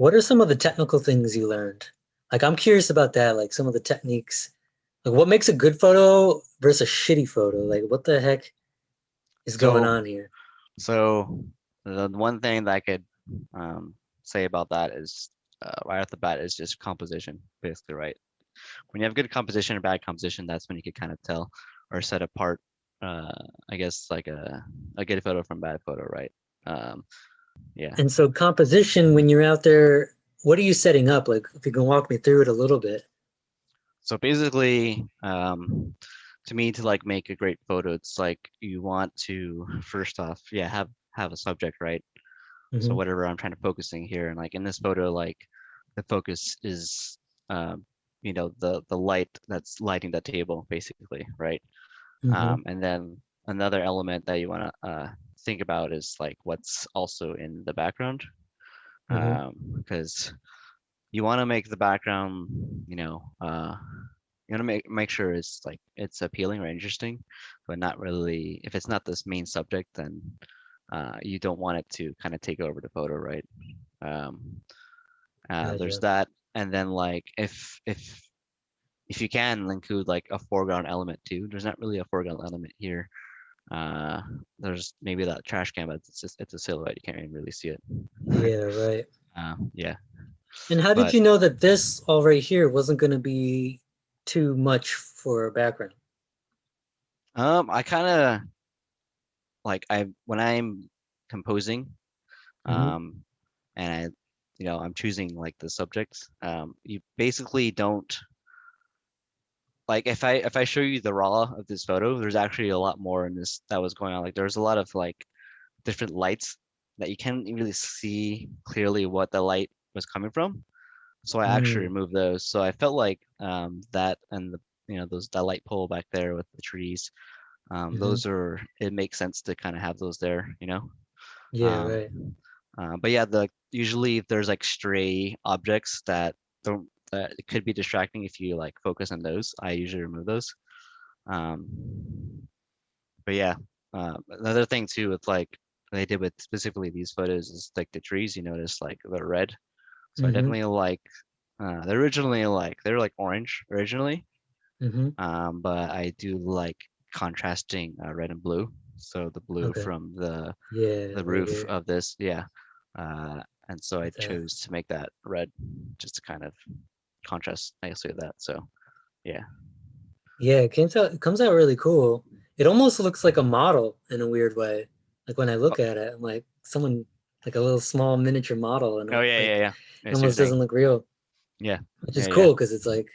What are some of the technical things you learned? Like, I'm curious about that, like some of the techniques. Like, what makes a good photo versus a shitty photo? Like, what the heck is going So, on here? so the one thing that I could say about that is right off the bat is just composition, basically, right? When you have good composition or bad composition, that's when you could kind of tell or set apart, uh, I guess, like a good photo from bad photo, right? Um, yeah. And so, composition, when you're out there, what are you setting up? Like, if you can walk me through it a little bit. So basically, to me, to like make a great photo, it's like you want to first off, yeah, have a subject, right? So Hmm. whatever I'm trying to focusing here, and like in this photo, like the focus is, um, the light that's lighting the table, basically, right? Hmm. And then another element that you want to think about is like what's also in the background, Hmm. because you want to make the background, you want to make sure it's like it's appealing or interesting, but not really. If it's not this main subject, then you don't want it to kind of take over the photo, right? Um, there's Gotcha. that, and then like if you can include like a foreground element too. There's not really a foreground element here. Uh, there's maybe that trash can, but it's a silhouette. You can't even really see it. Yeah, right. Yeah, And how did but you know that this all right here wasn't going to be too much for a background? I kind of like I when I'm composing, Hmm. um, and I'm choosing like the subjects. You basically don't like if I show you the raw of this photo, there's actually a lot more in this that was going on. Like there's a lot of like different lights that you can't really see clearly what the light was coming from. So I actually Mm. removed those. So I felt like that and the those that light pole back there with the trees, Hmm. those are it makes sense to kind of have those there. Yeah, Um, right. but yeah, the usually if there's like stray objects that it could be distracting if you like focus on those, I usually remove those. But yeah, another thing too with like they did with specifically these photos is like the trees. You notice like they're red, so I Hmm. definitely like. They're originally like they're like orange originally, Hmm. but I do like contrasting red and blue. So the blue Okay. from the Yeah, the right roof here. of this, yeah. And so I Like that. chose to make that red just to kind of contrast nicely with that. So yeah. Yeah, it comes out really cool. It almost looks like a model in a weird way. Like when I Oh, look at it, I'm like someone like a little small miniature model and oh it yeah, yeah, like yeah. it I see what you're almost doesn't saying. look real, Yeah, which is yeah, yeah. cool because it's like